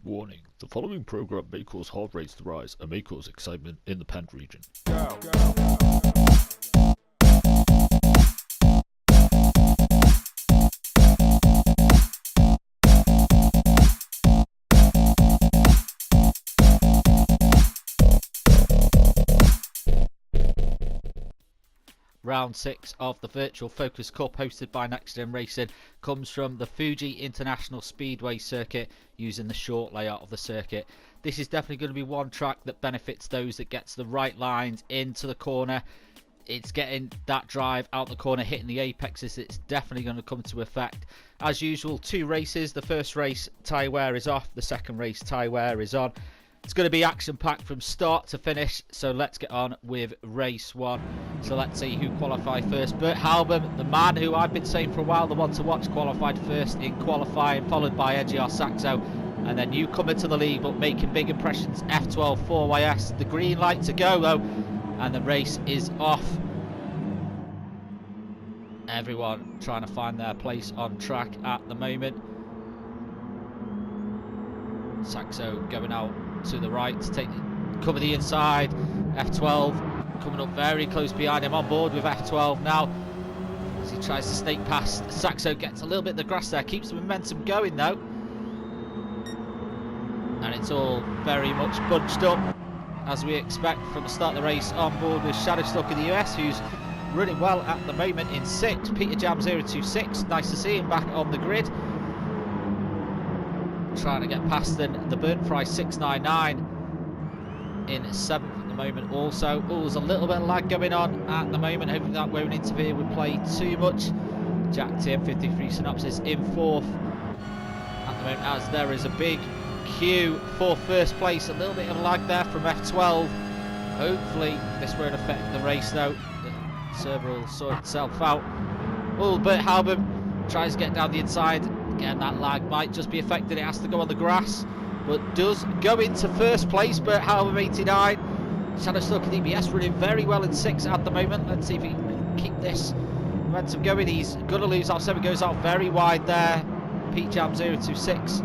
Warning, the following program may cause heart rates to rise and may cause excitement in the pant region. Round 6 of the Virtual Focus Cup hosted by Next Gen Racing comes from the Fuji International Speedway circuit using the short layout of the circuit. This is definitely going to be one track that benefits those that gets the right lines into the corner. It's getting that drive out the corner, hitting the apexes. It's definitely going to come to effect. As usual, 2 races. The first race tyre wear is off, the second race tyre wear is on. It's going to be action-packed from start to finish, so let's get on with race 1. So let's see who qualified first. Bert Halbam, the man who I've been saying for a while, the one to watch, qualified first in qualifying, followed by NGR Saxo. And then newcomer to the league, but making big impressions, F12 4YS. The green light to go, though, and the race is off. Everyone trying to find their place on track at the moment. Saxo going out to the right to cover the inside. F12 coming up very close behind him, on board with F12 now as he tries to snake past. Saxo gets a little bit of the grass there, keeps the momentum going though, and it's all very much bunched up as we expect from the start of the race. On board with Shadowstock of the US, who's running well at the moment in 6th. Peter Jam 026, nice to see him back on the grid, trying to get past the Burnfry 699 in 7th at the moment also. Oh, there's a little bit of lag going on at the moment. Hopefully that won't interfere with play too much. Jack TM53 Synopsis in 4th at the moment, as there is a big queue for first place. A little bit of lag there from F12. Hopefully this won't affect the race though. The server will sort itself out. Oh, Bert Halbam tries to get down the inside. Again, that lag might just be affected. It has to go on the grass, but does go into first place. Bert Halbam 89. Shadowstock and EBS running very well in 6th at the moment. Let's see if he can keep this momentum going. He's going to lose out. 7 goes out very wide there. Pete Jam 026.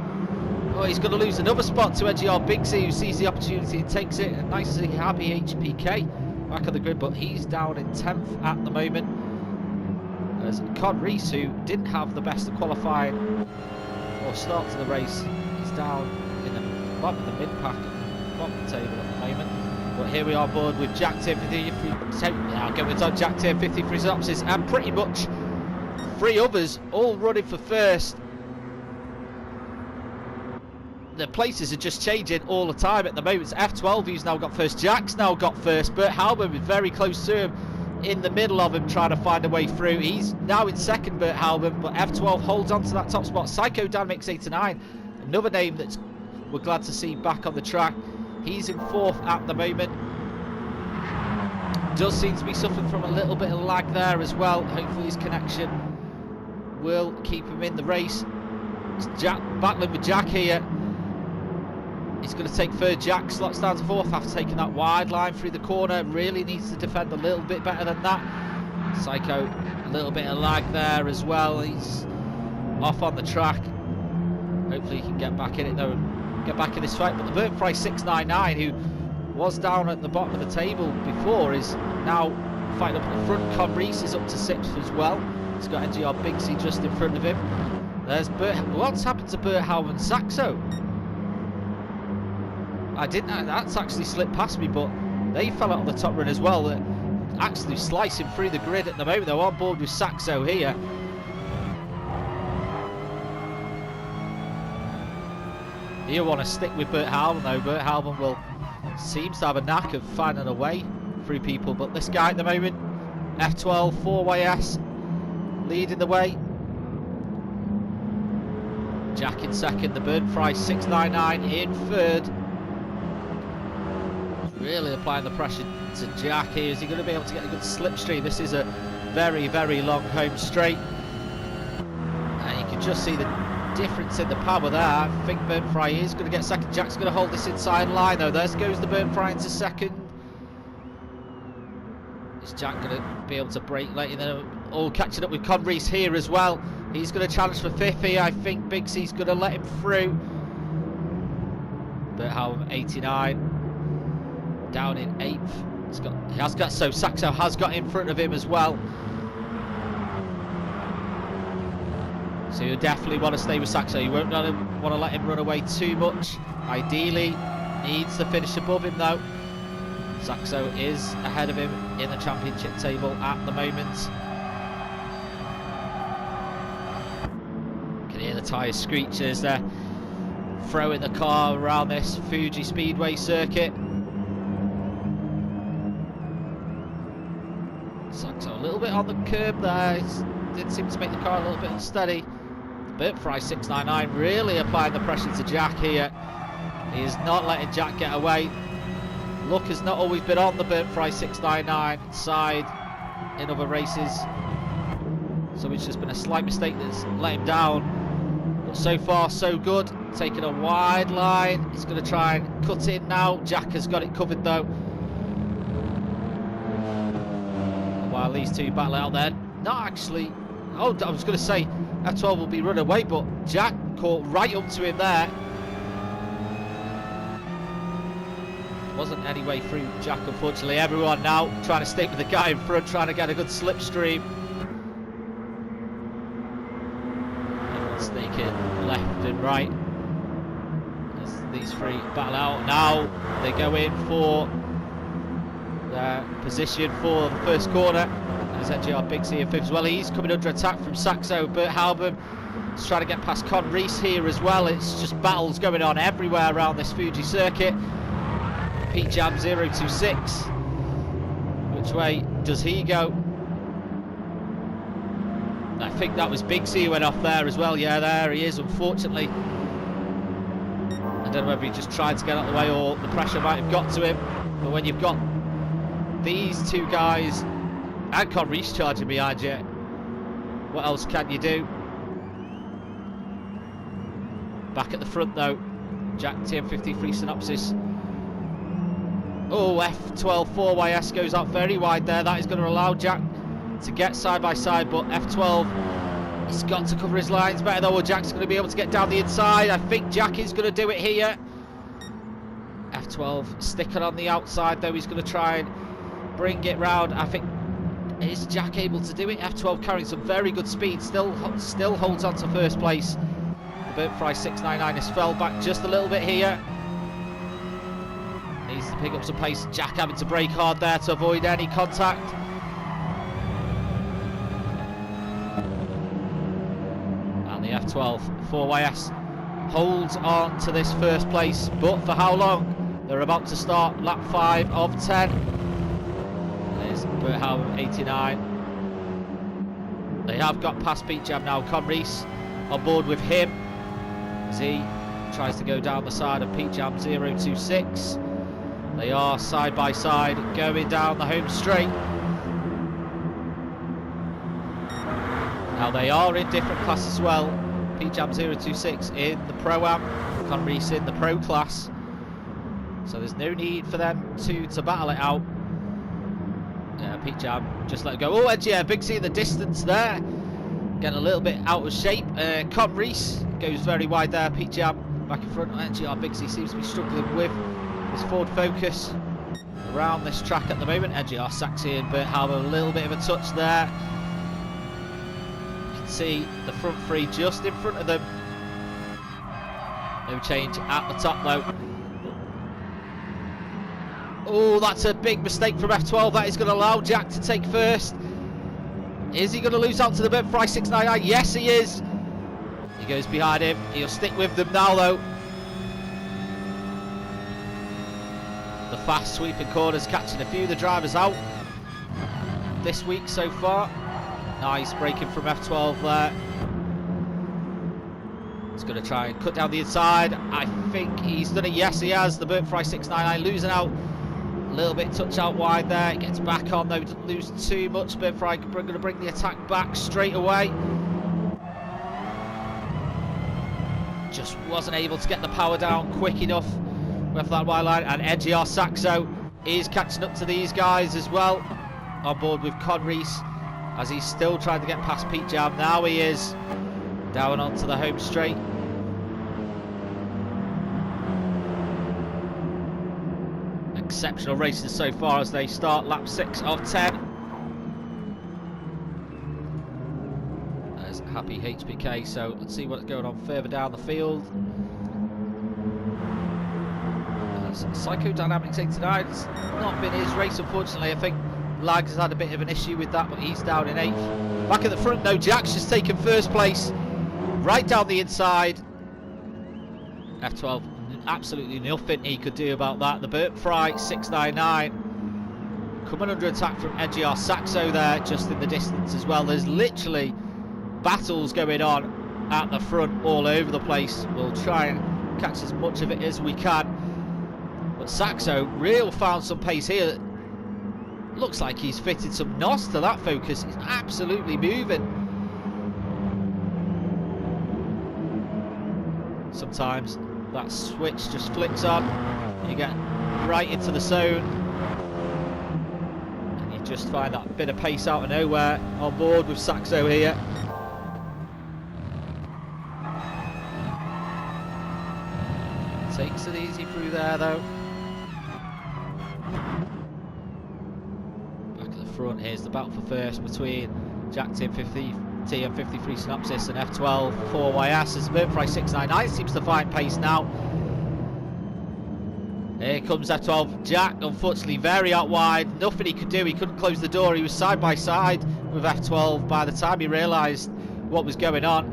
Oh, he's going to lose another spot to NGR Bigsy, who sees the opportunity and takes it. And nice to see Happy HPK back on the grid, but he's down in 10th at the moment. As Con Reese, who didn't have the best of qualifying or start to the race, is down in the bottom of the mid-pack, bottom of the table at the moment. But here we are aboard with Jack TM53, I'll go with Jack TM53 Synopsis, and pretty much 3 others all running for first. The places are just changing all the time at the moment. It's F12 who's now got first, Jack's now got first, Bert Halbam is very close to him, in the middle of him trying to find a way through. He's now in 2nd, Bert Halbam, but F12 holds on to that top spot. Psychodynamics 89, another name that we're glad to see back on the track. He's in 4th at the moment. Does seem to be suffering from a little bit of lag there as well. Hopefully his connection will keep him in the race. It's Jack battling with Jack here. He's going to take 3rd. Jack slots down to 4th after taking that wide line through the corner. Really needs to defend a little bit better than that. Psycho, a little bit of lag there as well. He's off on the track. Hopefully he can get back in it though, and get back in this fight. But the Burnfry 699, who was down at the bottom of the table before, is now fighting up at the front. Con Reese is up to 6th as well. He's got NGR Bigsy just in front of him. There's Bert. What's happened to Bert Halbam and Saxo? That's actually slipped past me, but they fell out on the top run as well. They're actually slicing through the grid at the moment. They're on board with Saxo here. You want to stick with Bert Halbam though. Bert Halbam seems to have a knack of finding a way through people, but this guy at the moment, F12 4YS, leading the way. Jack in 2nd, the Burnfry 699 in 3rd. Really applying the pressure to Jack here. Is he going to be able to get a good slipstream? This is a very, very long home straight. And you can just see the difference in the power there. I think Burnfry is going to get 2nd. Jack's going to hold this inside line though. There goes the Burnfry into 2nd. Is Jack going to be able to break late? And then all catching up with Con Reese here as well. He's going to challenge for 5th here. I think Bigsy's going to let him through. Berthelm 89 down in 8th. So Saxo has got in front of him as well. So you definitely want to stay with Saxo. You won't want to let him run away too much. Ideally, needs to finish above him though. Saxo is ahead of him in the championship table at the moment. You can hear the tyres screech as they're throwing the car around this Fuji Speedway circuit. Saxo a little bit on the curb there. Did seem to make the car a little bit unsteady. Bertfry 699 really applying the pressure to Jack here. He is not letting Jack get away. Luck has not always been on the Bertfry 699 side in other races, so it's just been a slight mistake that's let him down. But so far so good, taking a wide line. He's going to try and cut in now. Jack has got it covered though. And while these two battle out there, not actually, oh, I was going to say F12 will be run away, but Jack caught right up to him there. Wasn't any way through Jack, unfortunately. Everyone now trying to stick with the guy in front, trying to get a good slipstream. Everyone's sneaking left and right as these three battle out. Now they go in for their position for the first corner. There's NGR Bigsy in 5th as well. He's coming under attack from Saxo. Berthelm is trying to get past Con Reese here as well. It's just battles going on everywhere around this Fuji circuit. Pete Jam 026. Which way does he go? I think that was Bigsy who went off there as well. Yeah, there he is, unfortunately. I don't know whether he just tried to get out of the way or the pressure might have got to him. But when you've got these two guys and Con Reese charging behind you, what else can you do? Back at the front though, Jack TM53 synopsis. Oh, F12 4YS goes out very wide there. That is going to allow Jack to get side by side, but F12, he's got to cover his lines better though, or Jack's going to be able to get down the inside. I think Jack is going to do it here. F12 sticking on the outside though. He's going to try and bring it round. I think, is Jack able to do it? F12 carrying some very good speed, still holds on to first place. The Bertfry 699 has fell back just a little bit here. Needs to pick up some pace. Jack having to brake hard there to avoid any contact. And the F12 4YS holds on to this first place, but for how long? They're about to start lap 5 of 10. There's Berthelm 89. They have got past Pete Jam now. Con Reese on board with him as he tries to go down the side of Pete Jam 026. They are side by side going down the home straight. Now they are in different classes as well. Pete Jam 026 in the Pro-Am, Con Reese in the Pro class. So there's no need for them to battle it out. Pete Jam just let it go. Oh, yeah, Bigsy in the distance there. Getting a little bit out of shape. Con Reese goes very wide there. Pete Jam back in front. NGR Bigsy seems to be struggling with his Ford Focus around this track at the moment. NGR Saxy and Berthelm a little bit of a touch there. You can see the front three just in front of them. No change at the top though. Oh, that's a big mistake from F12. That is going to allow Jack to take first. Is he going to lose out to the Bertfry 699? Yes, he is. He goes behind him. He'll stick with them now, though. The fast sweeping corners catching a few of the drivers out this week so far. Nice braking from F12 there. He's going to try and cut down the inside. I think he's done it. Yes, he has. The Bertfry 699 losing out. A little bit touch out wide there. It gets back on though, doesn't lose too much. Bertfry going to bring the attack back straight away. Just wasn't able to get the power down quick enough with that wide line. And NGR Saxo is catching up to these guys as well. On board with Con Reese as he's still trying to get past Pete Jam. Now he is down onto the home straight. exceptional races so far as they start lap 6 of 10. There's happy HBK, so let's see what's going on further down the field. Psychodynamics 89, it's not been his race unfortunately. I think Lags has had a bit of an issue with that, but he's down in 8th. Back at the front though, Jack's just taken first place, right down the inside. F12, absolutely nothing he could do about that. The Burt Fry 699 coming under attack from NGR Saxo there, just in the distance as well. There's literally battles going on at the front all over the place. We'll try and catch as much of it as we can. But Saxo real found some pace here. Looks like he's fitted some NOS to that Focus. He's absolutely moving. Sometimes that switch just flicks on, you get right into the zone, and you just find that bit of pace out of nowhere on board with Saxo here. Takes it easy through there though. Back at the front, here's the battle for first between Jack TM53 Synopsis and F12 4YS as Birdfry 699 seems to find pace now. Here comes F12 Jack, unfortunately very out wide, nothing he could do, he couldn't close the door, he was side by side with F12 by the time he realised what was going on,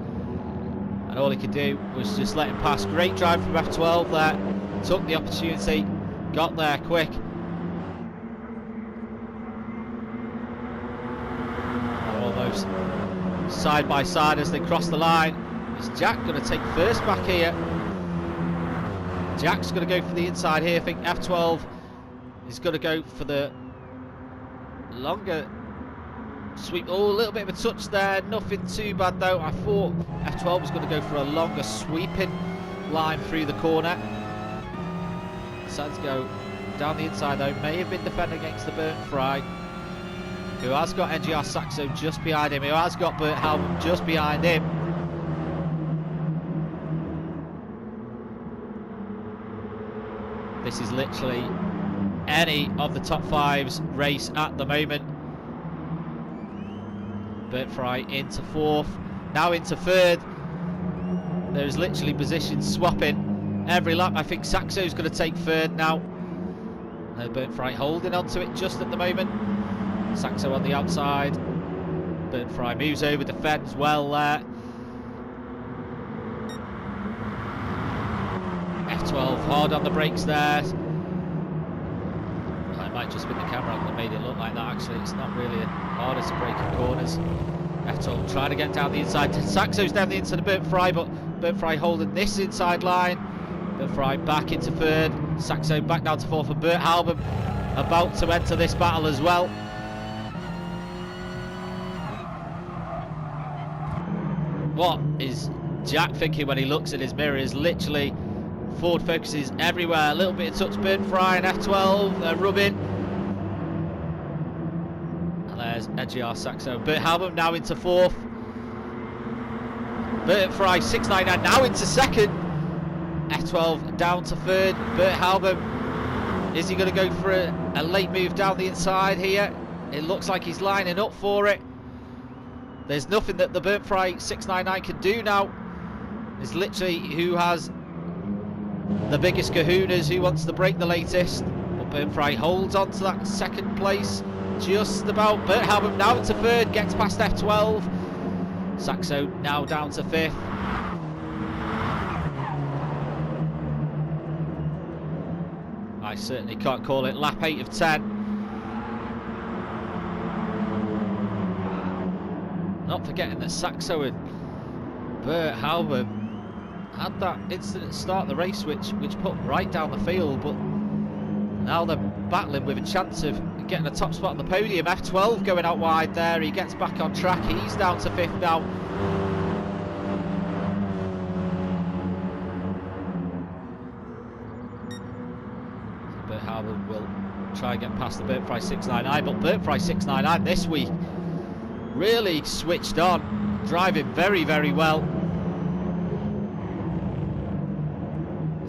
and all he could do was just let him pass. Great drive from F12 there, took the opportunity, got there quick. Almost side by side as they cross the line. Is Jack going to take first back here? Jack's going to go for the inside here. I think F12 is going to go for the longer sweep. Oh, a little bit of a touch there, nothing too bad though. I thought F12 was going to go for a longer sweeping line through the corner. Decided to go down the inside though. May have been defending against the Burnt Fry, who has got NGR Saxo just behind him, who has got Burt Halbum just behind him. This is literally any of the top 5's race at the moment. Burt Fry into 4th, now into 3rd. There's literally position swapping every lap. I think Saxo's going to take 3rd now. No, Burt Fry holding onto it just at the moment. Saxo on the outside. Burt Fry moves over, defends well there. F12 hard on the brakes there. It might just be the camera that made it look like that. Actually, it's not really harder to brake in corners. F12 trying to get down the inside. Saxo's down the inside of Burt Fry, but Burt Fry holding this inside line. Burt Fry back into 3rd. Saxo back down to 4th, and Burt Halbum about to enter this battle as well. What is Jack thinking when he looks at his mirror? Is literally Ford Focuses everywhere. A little bit of touch, Burt Fry and F12, they're rubbing. And there's NGR Saxo. Burt Halbum now into 4th. Burt Fry 699 now into 2nd. F12 down to 3rd. Burt Halbum, is he going to go for a late move down the inside here? It looks like he's lining up for it. There's nothing that the Burt Fry 699 can do now. It's literally who has the biggest kahunas, who wants to break the latest. But Burt Fry holds on to that 2nd place just about. Burt Halbum now into 3rd, gets past F12. Saxo now down to 5th. I certainly can't call it. Lap 8 of 10. Not forgetting that Saxo and Burt Halbum had that incident start the race which put them right down the field, but now they're battling with a chance of getting a top spot on the podium. F12 going out wide there, he gets back on track, he's down to 5th now. Burt Halbum will try and get past the Burt Fry 699, but Burt Fry 699 this week really switched on, driving very, very well.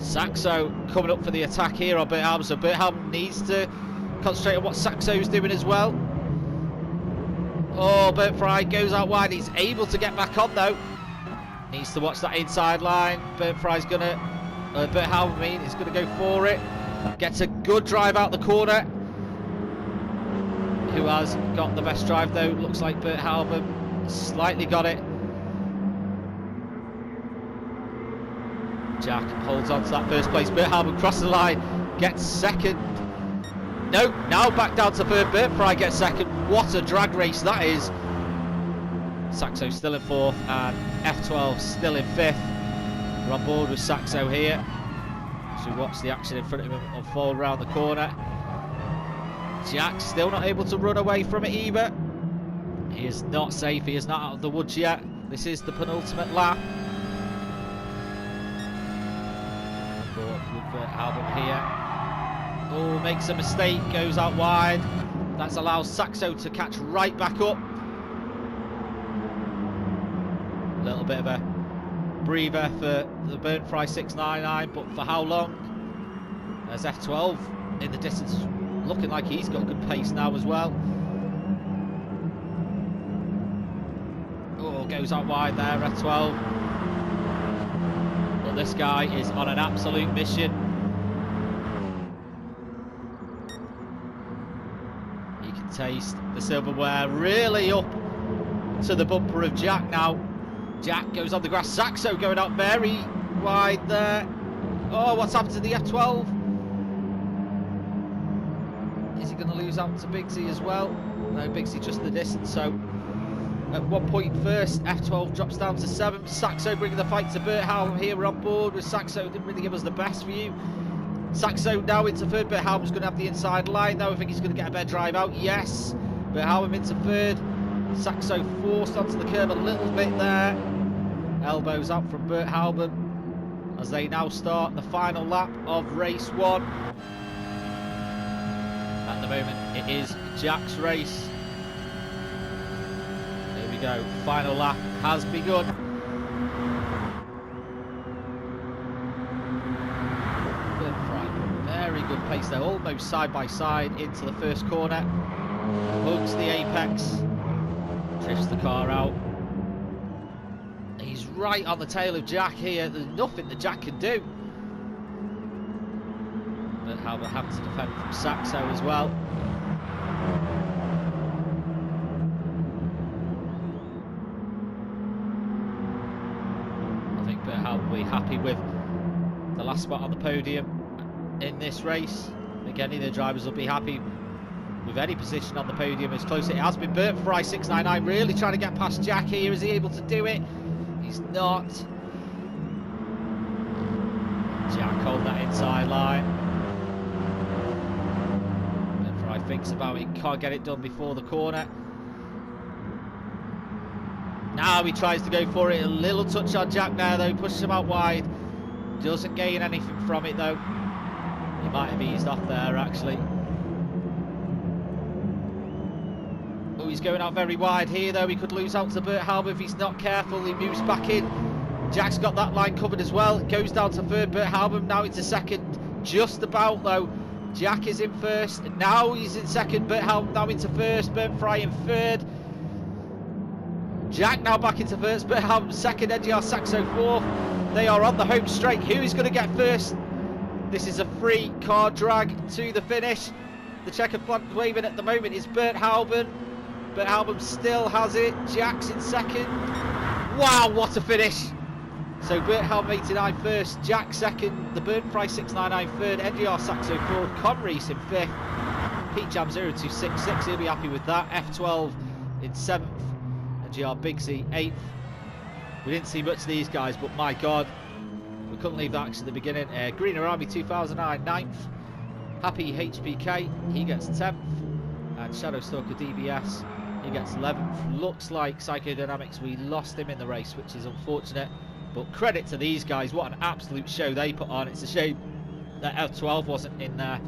Saxo coming up for the attack here on Bert Halbern, so Bert Halbern needs to concentrate on what Saxo's doing as well. Oh, Bert Fry goes out wide. He's able to get back on though. Needs to watch that inside line. Bert Halbern is gonna go for it. Gets a good drive out the corner. Who has got the best drive though? Looks like Bert Halbern slightly got it. Jack holds on to that first place. Bert Halbern crosses the line, gets second. No, now back down to third. Bert Fry gets second. What a drag race that is. Saxo still in fourth and F12 still in fifth. We're on board with Saxo here. So we watch the action in front of him unfold around the corner. Jack still not able to run away from it either. He is not safe. He is not out of the woods yet. This is the penultimate lap. With Bert Halbern here. Oh, makes a mistake, goes out wide. That allows Saxo to catch right back up. A little bit of a breather for the Bert Fry 699, but for how long? There's F12 in the distance, looking like he's got good pace now as well. Oh, goes out wide there, F12. But this guy is on an absolute mission. You can taste the silverware really up to the bumper of Jack now. Jack goes on the grass. Saxo going out very wide there. Oh, what's happened to the F12? Is he going to lose out to Bigsy as well? No, Bigsy just the distance. So at 1 point first, F12 drops down to 7th. Saxo bringing the fight to Bert Halbern here. We're on board with Saxo. Didn't really give us the best view. Saxo now into third. Bert Halbern's going to have the inside line though. I think he's going to get a better drive out. Yes. Bert Halbern into third. Saxo forced onto the curb a little bit there. Elbows out from Bert Halbern as they now start the final lap of race 1. At the moment it is Jack's race. Here we go, final lap has begun. Bert Fry, very good pace there, almost side by side into the first corner. Hugs the apex, drifts the car out. He's right on the tail of Jack here. There's nothing that Jack can do. But Halbern having to defend from Saxo as well. I think Bert Halbern will be happy with the last spot on the podium in this race. Again, either drivers will be happy with any position on the podium as close as it has been. Bert Fry 699 really trying to get past Jack here. Is he able to do it? He's not. Jack hold that inside line. Bert Fry thinks about it, can't get it done before the corner. Now he tries to go for it, a little touch on Jack there though, pushes him out wide. Doesn't gain anything from it though. He might have eased off there actually. Oh, he's going out very wide here though. He could lose out to Bert Halbern if he's not careful. He moves back in. Jack's got that line covered as well. Goes down to third. Bert Halbern now into second. Just about though. Jack is in first. Now he's in second. Bert Halbern now into first. Bert Fry in third. Jack now back into first. Bert Halbern second. NGR Saxo fourth. They are on the home straight. Who is going to get first? This is a free car drag to the finish. The checkered flag waving at the moment is Bert Halbern. Bert Halbern still has it. Jack's in second. Wow, what a finish. So Bert Halbern 89 first, Jack second, the Bert Fry 699 third, NGR Saxo fourth, Conreese in fifth, Pete Jam 0266, he'll be happy with that. F12 in seventh, NGR Bigsy 8th. We didn't see much of these guys, but my God, we couldn't leave that action at the beginning. Greener Army 2009 9th, Happy HBK, he gets 10th, and Shadow Stalker DBS, he gets 11th. Looks like Psychodynamics, we lost him in the race, which is unfortunate. But credit to these guys, what an absolute show they put on. It's a shame that F12 wasn't in there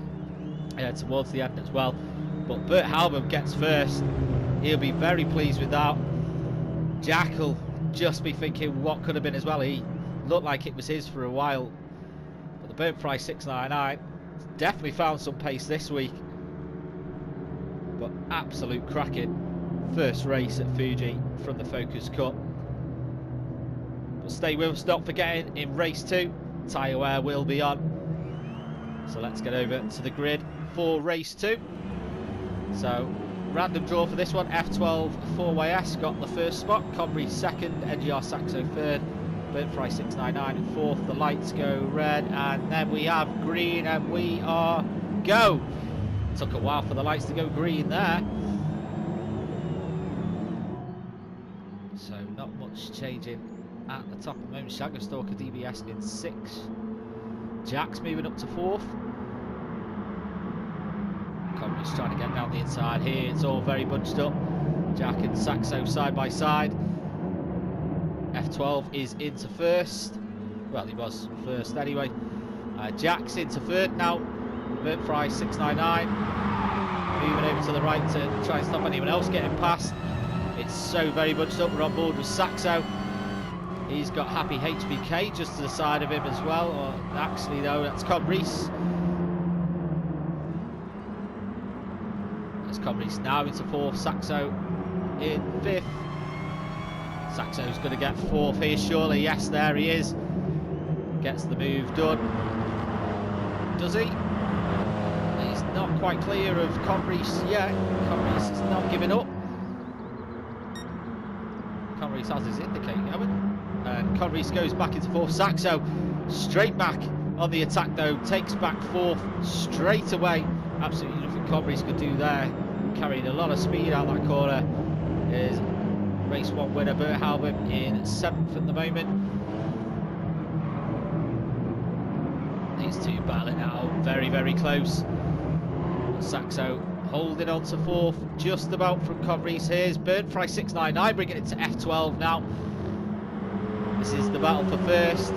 towards the end as well. But Bert Halbern gets first. He'll be very pleased with that. Jack will just be thinking what could have been as well. He looked like it was his for a while. But the Burnt Fry 699 definitely found some pace this week, but absolute cracking first race at Fuji from the Focus Cup. But stay with us, not forgetting in race 2 tyre wear will be on, so let's get over to the grid for race 2. So random draw for this one. F12 4YS got the first spot, Conbury second, NGR Saxo third, Burnt Fry 699 fourth. The lights go red and then we have green and we are go. Took a while for the lights to go green there, so not much changing at the top at the moment. Shadow Stalker DBS in 6th, Jack's moving up to 4th. Conbury's trying to get down the inside here. It's all very bunched up. Jack and Saxo side by side. F12 is into 1st. Well, he was 1st anyway. Jack's into 3rd now. Burnt Fry 699 moving over to the right to try and stop anyone else getting past. It's so very bunched up. We're on board with Saxo. He's got Happy HBK just to the side of him as well. Or actually, no, that's Conbury's. Conbury's now into 4th, Saxo in 5th. Saxo's going to get 4th here surely. Yes, there he is. Gets the move done. Does he? He's not quite clear of Conbury's yet. Conbury's is not giving up. Conbury's has his indicator going. And Conbury's goes back into 4th. Saxo straight back on the attack though. Takes back 4th straight away. Absolutely nothing Conbury's could do there. Carrying a lot of speed out that corner is race 1 winner Bert Halbert in 7th at the moment. These two battling out very, very close. Saxo holding on to 4th, just about from Conbury's. Here's Burnt Fry 699 bringing it to F12 now. This is the battle for 1st.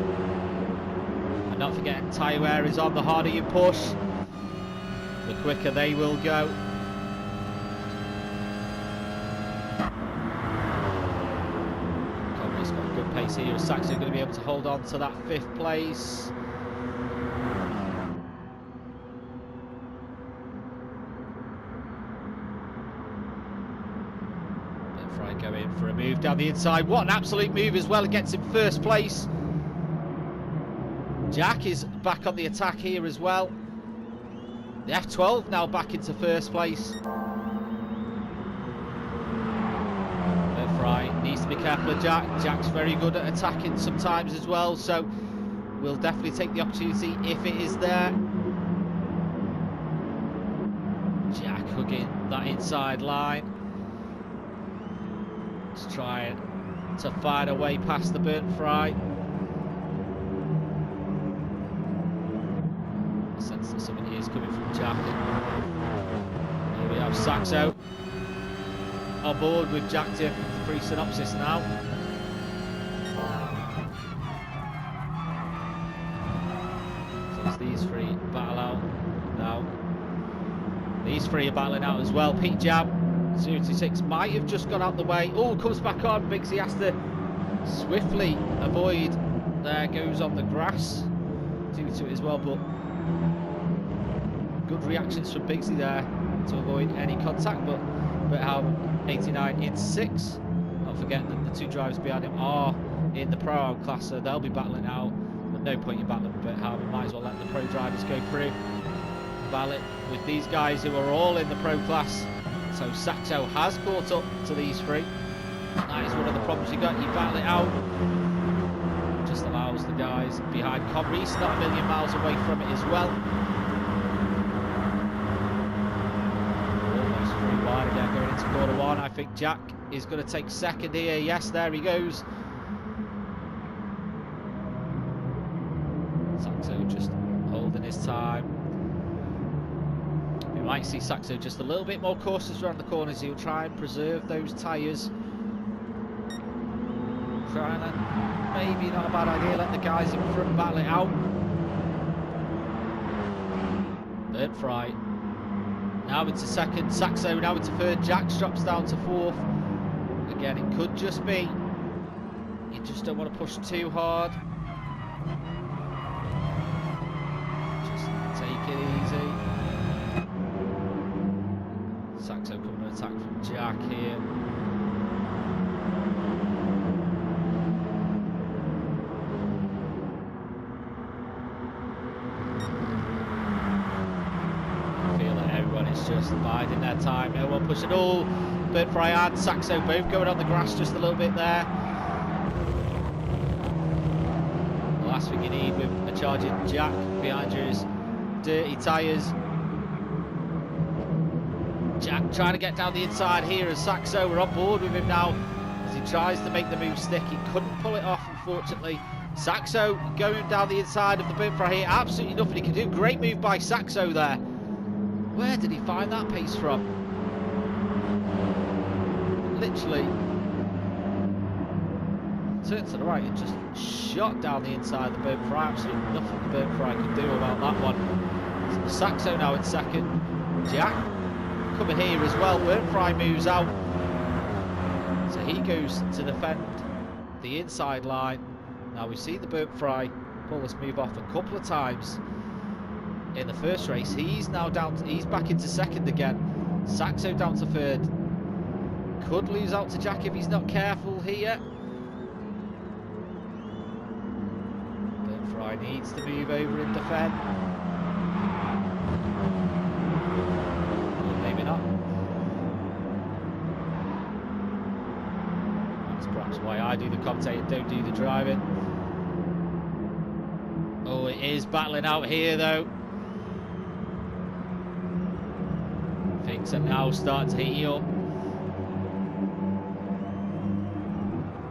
And not forgetting tyre wear is on. The harder you push, the quicker they will go. Conbury's got good pace here. Saxo going to be able to hold on to that 5th place. Fry going for a move down the inside. What an absolute move as well. It gets him 1st place. Jack is back on the attack here as well. The F12 now back into 1st place. Fry needs to be careful of Jack. Jack's very good at attacking sometimes as well, so we'll definitely take the opportunity if it is there. Jack hugging that inside line. Just trying to find a way past the Burnt Fry. Sense that something is coming from Jack. Here we have Saxo on board with Jack Tiff, free synopsis now. So it's these three battle out now. These three are battling out as well. Pete Jam 026 might have just got out the way. Oh, comes back on. Bigsy has to swiftly avoid. There goes on the grass due to it as well, but good reactions from Bigsy there to avoid any contact. But how 89 in 6. Not forgetting that the 2 drivers behind him are in the pro class, so they'll be battling out. But no point in battling, but however, might as well let the pro drivers go through. Battle with these guys who are all in the pro class. So Saxo has caught up to these 3. That is one of the problems you got. You battle it out, just allows the guys behind Conbury's not a million miles away from it as well. Almost 3 wide again going into quarter 1. I think Jack is going to take 2nd here. Yes, there he goes. Saxo just holding his time. We might see Saxo just a little bit more cautious around the corners. He'll try and preserve those tyres. Trying to, maybe not a bad idea, let the guys in front battle it out. Burnt Fry now into 2nd, Saxo now into 3rd, Jack drops down to 4th. Again, it could just be, you just don't want to push too hard. Jack here. I feel that everyone is just biding their time. No one pushing. Oh, Bert Fry and Saxo both going on the grass just a little bit there. The last thing you need with a charging Jack behind you is dirty tyres. Jack trying to get down the inside here as Saxo. We're on board with him now as he tries to make the move stick. He couldn't pull it off, unfortunately. Saxo going down the inside of the Bert Fry here. Absolutely nothing he can do. Great move by Saxo there. Where did he find that pace from? Literally turned to the right and just shot down the inside of the Bert Fry. Absolutely nothing the Bert Fry could do about that one. So Saxo now in second. Jack coming here as well. Bert Fry moves out. So he goes to defend the inside line. Now we've seen the Bert Fry pull this move off a couple of times in the first race. He's now down to, he's back into second again. Saxo down to third. Could lose out to Jack if he's not careful here. Bert Fry needs to move over and defend. Or maybe not. That's perhaps why I do the commentating, don't do the driving. Oh, it is battling out here though. Things are now starting to heat up.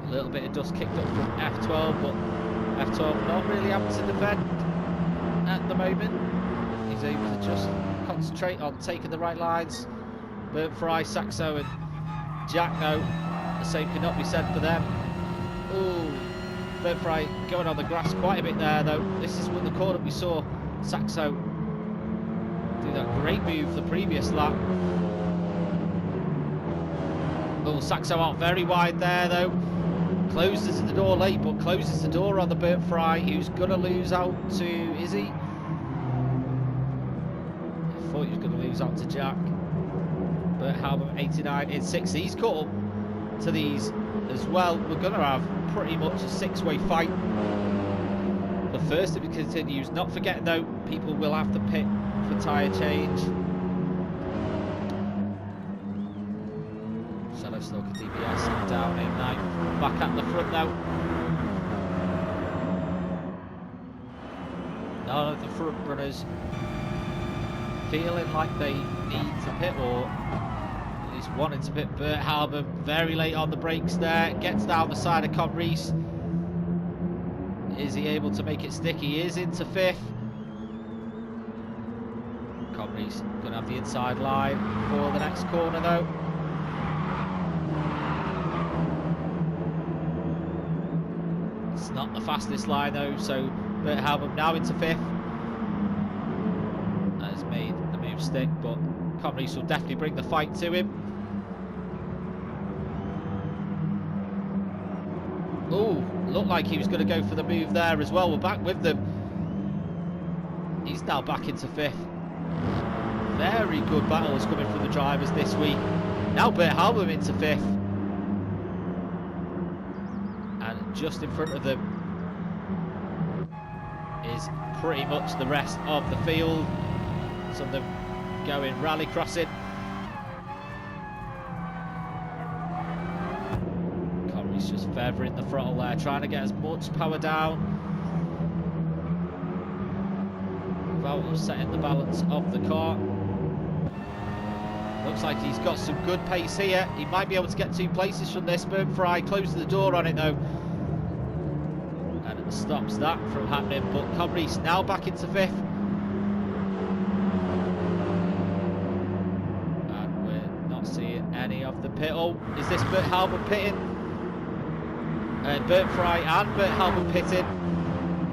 A little bit of dust kicked up from F12, but F12 not really having to defend at the moment. He's able to just concentrate on taking the right lines. Bert Fry, Saxo and Jack now, the same cannot be said for them. Ooh, Bert Fry going on the grass quite a bit there though. This is what the corner we saw Saxo do that great move the previous lap. Oh, Saxo out very wide there though. Closes the door late, but closes the door on the Bert Fry, who's gonna lose out to, is he? I thought he was gonna lose out to Jack. Bert Halbert 89 in 6th. He's caught up to these as well. We're gonna have pretty much a 6-way fight. The first, if it continues, not forgetting though, people will have to pit for tyre change. Shadow Stalker DBS down in 9th. Back at the front though. None of the front runners feeling like they need to pit, or at least wanting to pit. Bert Halbert very late on the brakes there. Gets down the side of Conrees. Is he able to make it stick? He is into 5th. Conrees going to have the inside line for the next corner though. It's not the fastest line though, so Bert Halbert now into 5th. That has made the move stick, but Conrees will definitely bring the fight to him. Oh, looked like he was going to go for the move there as well. We're back with them. He's now back into 5th. Very good battles coming from the drivers this week. Now Bert Halbert into 5th. And just in front of them is pretty much the rest of the field. Some of them going rally crossing. Conrees just feathering the throttle there, trying to get as much power down without upsetting the balance of the car. Looks like he's got some good pace here. He might be able to get 2 places from this. Bert Fry closes the door on it though, and it stops that from happening. But Conrees now back into 5th, and we're not seeing any of the pit. Oh, is this Bert Halbert pitting? Bert Fry and Bert Halbert pitting,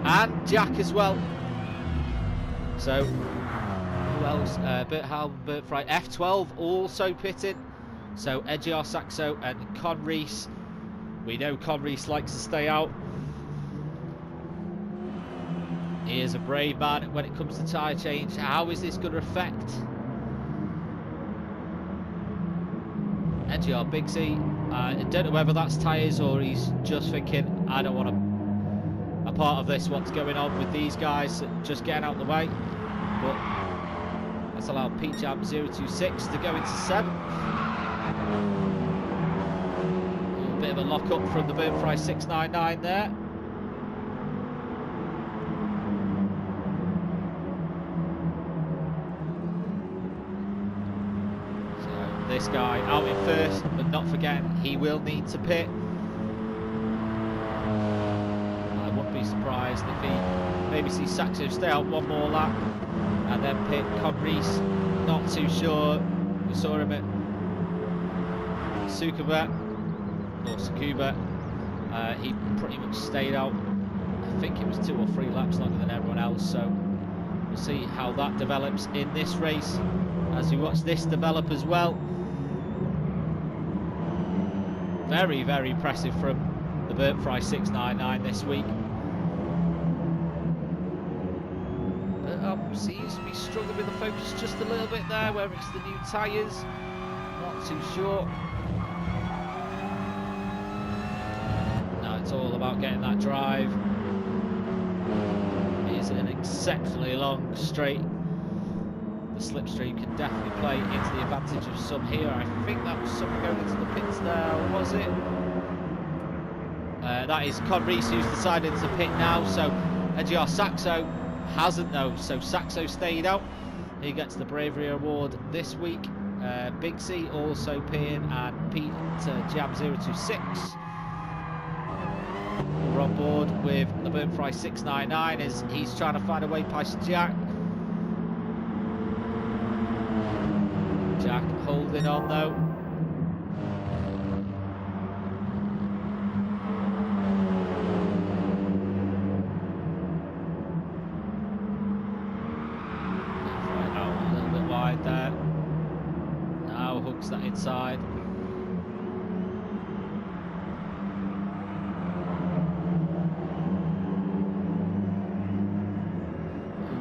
and Jack as well. So who else? Bert Halbert, Bert Fry, F12 also pitted. So EGR, Saxo and Conrees. We know Conrees likes to stay out. He is a brave man when it comes to tyre change. How is this going to affect NGR Big C. I don't know whether that's tyres or he's just thinking, I don't want a part of this, what's going on with these guys, just getting out of the way. But that's allowed Pete Jam 026 to go into 7th. A bit of a lock up from the Burnt Fry 699 there. This guy out in first, but not forgetting he will need to pit. I wouldn't be surprised if he maybe sees Saxo stay out one more lap and then pit. Reese, not too sure. We saw him at Sukuba. He pretty much stayed out. I think it was 2 or 3 laps longer than everyone else. So we'll see how that develops in this race as we watch this develop as well. Very, very impressive from the Burnt Fry 699 this week. But seems to be struggling with the focus just a little bit there, whether it's the new tyres, not too sure. Now it's all about getting that drive. It is an exceptionally long straight. The slipstream can definitely play into the advantage of some here. I think that was someone going into the pits there, was it? That is Con Reese who's decided to pit now, so NGR Saxo hasn't though, so Saxo stayed out. He gets the Bravery Award this week. Big C also pitting, and Pete Jam 026. We're on board with the Burnt Fry 699 as he's trying to find a way past Jack. Jack holding on though. Right out a little bit wide there. Now hooks that inside.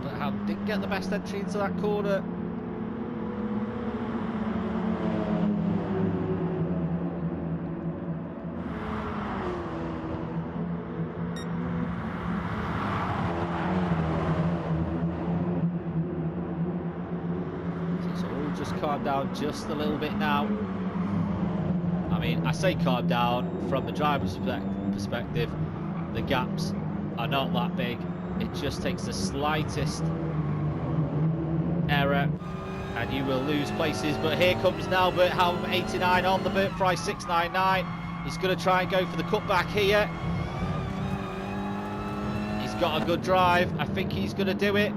But didn't get the best entry into that corner. Calm down just a little bit now. I mean, I say calm down from the driver's perspective. The gaps are not that big. It just takes the slightest error and you will lose places. But here comes now Bert Hallam 89 on the Burnt Fry 699. He's going to try and go for the cutback here. He's got a good drive. I think he's going to do it.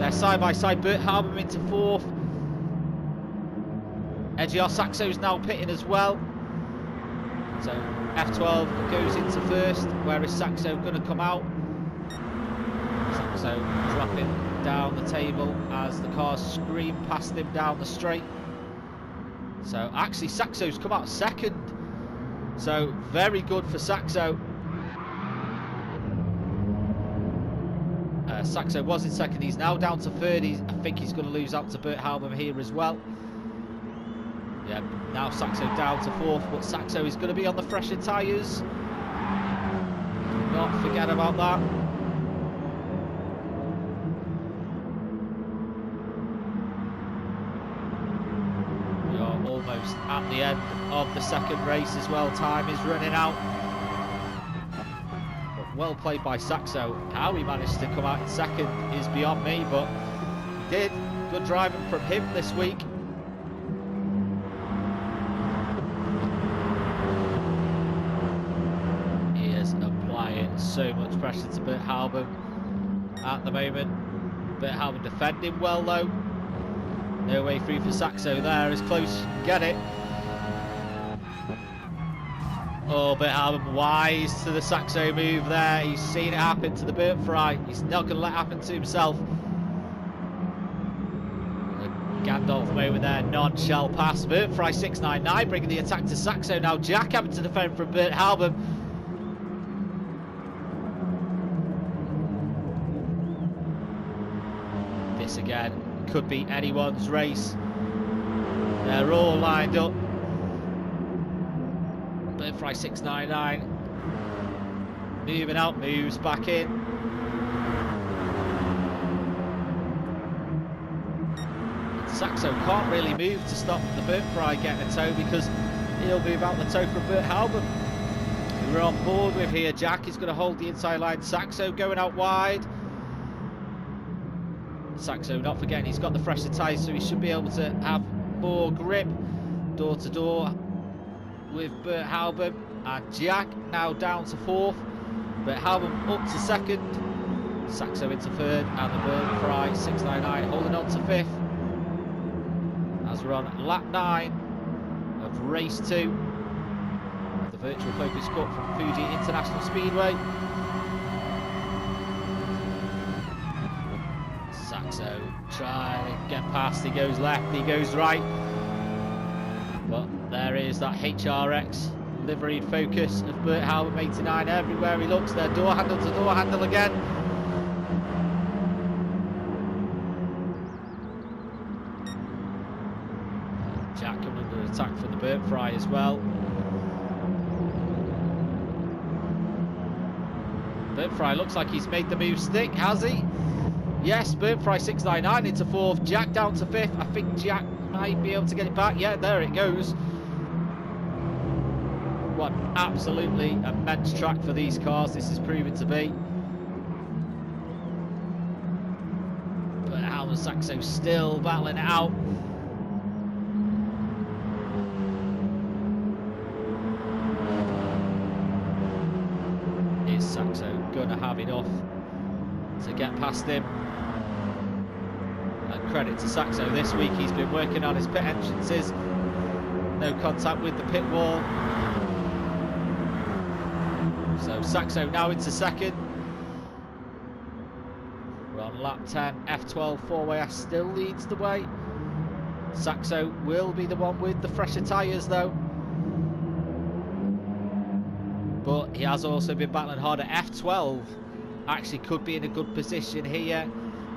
They're side by side. Bert Hallam into 4th. NGR Saxo's now pitting as well. So F12 goes into 1st. Where is Saxo going to come out? Saxo dropping down the table as the cars scream past him down the straight. So actually Saxo's come out 2nd. So very good for Saxo. Saxo was in 2nd, he's now down to 3rd. I think he's going to lose out to Bert Hallam here as well. Yeah, now Saxo down to 4th, but Saxo is going to be on the fresher tyres. Do not forget about that. We are almost at the end of the 2nd race as well. Time is running out. Well played by Saxo. How he managed to come out in 2nd is beyond me, but he did. Good driving from him this week. He is applying so much pressure to Bert Hallam at the moment. Bert Hallam defending well though. No way through for Saxo there, as close as you can get it. Oh, Bert Hallam wise to the Saxo move there. He's seen it happen to the Burnt Fry. He's not going to let it happen to himself. The Gandalf moment there, non-shell pass. Burnt Fry 699 bringing the attack to Saxo. Now Jack having to defend from Bert Hallam. This again could be anyone's race. They're all lined up. Birdfry 699 moving out, moves back in. Saxo can't really move to stop the Birdfry getting a tow because he'll move out the tow from Bert Halbert. We're on board with here. Jack is going to hold the inside line. Saxo going out wide. Saxo not forgetting he's got the fresher tyres, so he should be able to have more grip. Door to door with Bert Halbert, and Jack now down to fourth. Bert Halbert up to second. Saxo into third, and the Birdfry 699 holding on to fifth. As we're on lap 9 of race 2 of the Virtual Focus Cup from Fuji International Speedway. Saxo trying to get past, he goes left, he goes right. But there is that HRX liveried Focus of Bert Halbert 89 everywhere he looks. There, door handle to door handle again. Jack coming under attack from the Birdfry as well. Birdfry looks like he's made the move stick, has he? Yes, Birdfry 699 into fourth, Jack down to fifth. I think Jack might be able to get it back. Yeah, there it goes. What absolutely immense track for these cars this is proving to be. But Halbert Saxo still battling it out. Is Saxo gonna have enough to get past him? And credit to Saxo this week, he's been working on his pit entrances. No contact with the pit wall. So Saxo now into second. We're on lap 10. F12 4-way still leads the way. Saxo will be the one with the fresher tyres though. But he has also been battling harder. F12 actually could be in a good position here.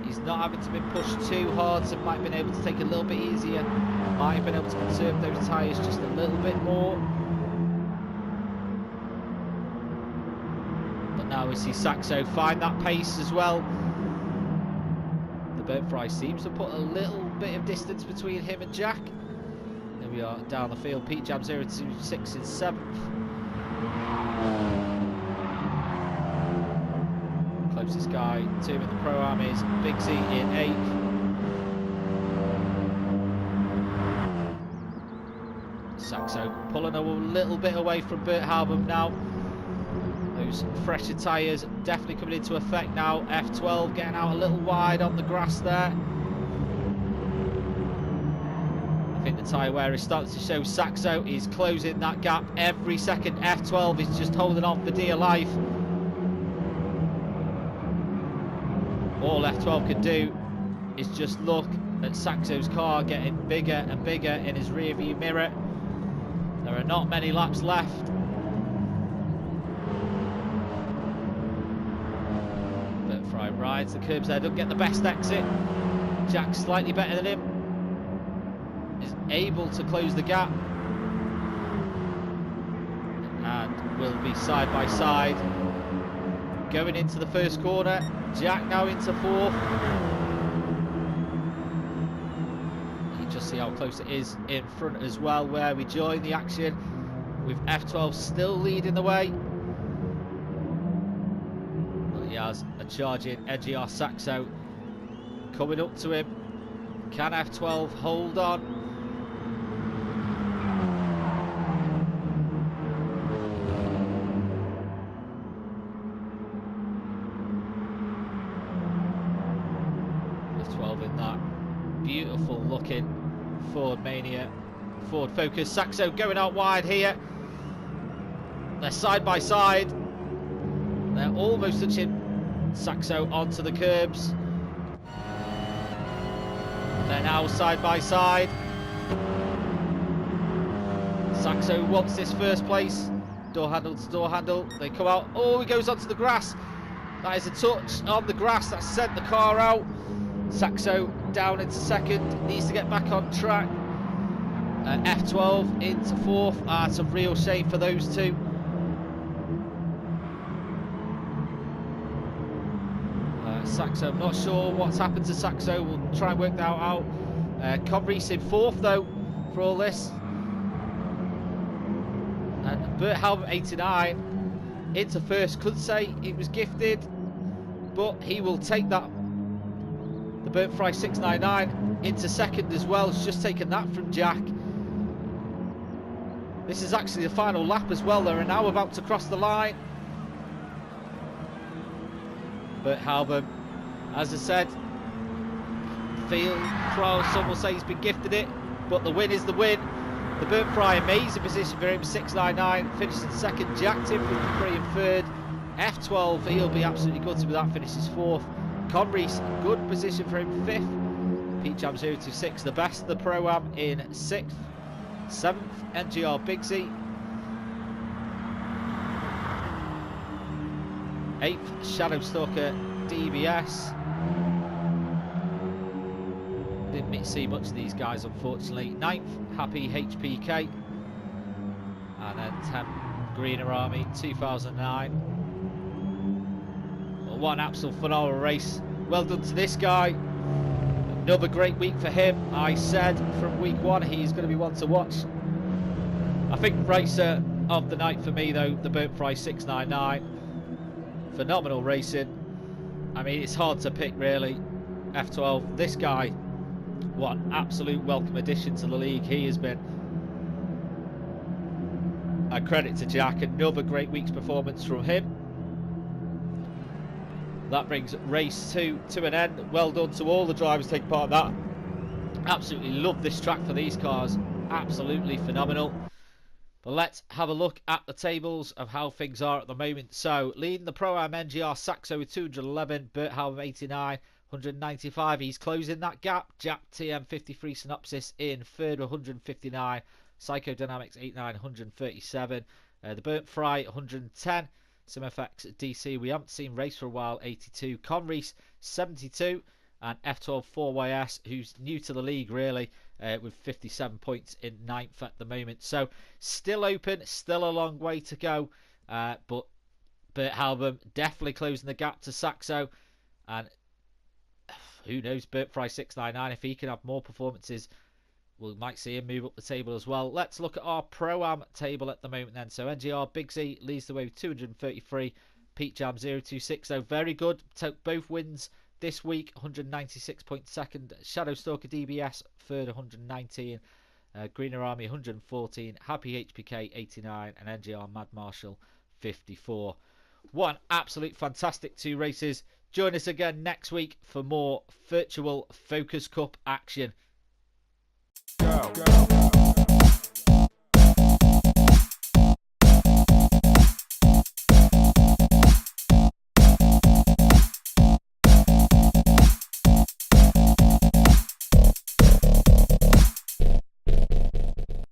He's not having to be pushed too hard, so might have been able to take it a little bit easier. Might have been able to conserve those tyres just a little bit more. But now we see Saxo find that pace as well. The Birdfry seems to put a little bit of distance between him and Jack. There we are down the field. Pete Jam 026 in 7th. Closest guy to him in the Pro-Am is Big Z in 8th. Saxo pulling a little bit away from Bert Halbert now. Those fresher tyres definitely coming into effect now. F12 getting out a little wide on the grass there. I think the tyre wear is starting to show. Saxo is closing that gap every second. F12 is just holding on for dear life. All F12 can do is just look at Saxo's car getting bigger and bigger in his rear view mirror. There are not many laps left. Birdfry rides the curbs there, doesn't get the best exit. Jack slightly better than him. Is able to close the gap. And will be side by side. Going into the first corner. Jack now into fourth. You can just see how close it is in front as well, where we join the action with F12 still leading the way. But he has a charging EGR Saxo coming up to him. Can F12 hold on? In that beautiful looking Ford Mania Ford Focus. Saxo going out wide here. They're side by side. They're almost touching Saxo onto the curbs. They're now side by side. Saxo wants this first place. Door handle to door handle. They come out. Oh, he goes onto the grass. That is a touch on the grass that sent the car out. Saxo down into second, needs to get back on track. F12 into 4th. It's a real shame for those two. Saxo, I'm not sure what's happened to Saxo. We'll try and work that out. Conreese in 4th though for all this. And Bert Halbert 89 into 1st. Could say it was gifted, but he will take that. The Bert Fry 699 into 2nd as well. It's just taken that from Jack. This is actually the final lap as well. They're now about to cross the line. Bert Halbert, as I said, field trial, some will say he's been gifted it, but the win is the win. The Bert Fry, amazing position for him, 699, finished in 2nd. Jack Tim 53 in 3rd. F12, he'll be absolutely gutted with that, finishes 4th. Conreese, good position for him, 5th. Pete Jam 026, the best of the Pro-Am in 6th. 7th, NGR Bigsy. 8th, Shadow Stalker DBS. Didn't see much of these guys, unfortunately. 9th, Happy HPK. And then 10th, Greener Army 2009. Well, what an absolute phenomenal race. Well done to this guy. Another great week for him. I said from week 1 he's going to be one to watch. I think racer of the night for me though, the Bert Fry 699. Phenomenal racing. I mean, it's hard to pick really. F12, this guy, what an absolute welcome addition to the league he has been. A credit to Jack, another great week's performance from him. That brings race 2 to an end. Well done to all the drivers taking part in that. Absolutely love this track for these cars. Absolutely phenomenal. But let's have a look at the tables of how things are at the moment. So, leading the Pro-Am NGR Saxo with 211, Bert Halbert 89, 195. He's closing that gap. Jack TM 53 Synopsis in 3rd with 159. Psychodynamics 89, 137. The Bert Fry 110. SimFX DC, we haven't seen race for a while, 82. Conreese 72. And F12 4YS, who's new to the league really, with 57 points in 9th at the moment. So still open, still a long way to go, but Bert Halbert definitely closing the gap to Saxo, and who knows, Bert Fry 699, if he can have more performances, we might see him move up the table as well. Let's look at our Pro-Am table at the moment then. So NGR Big Z leads the way with 233. Pete Jam 026 though, very good, took both wins this week. 196.2nd. Shadow Stalker DBS 3rd, 119. Greener Army 114. Happy HPK 89. And NGR Mad Marshall 54. What an absolute fantastic 2 races. Join us again next week for more virtual Focus Cup action. Go.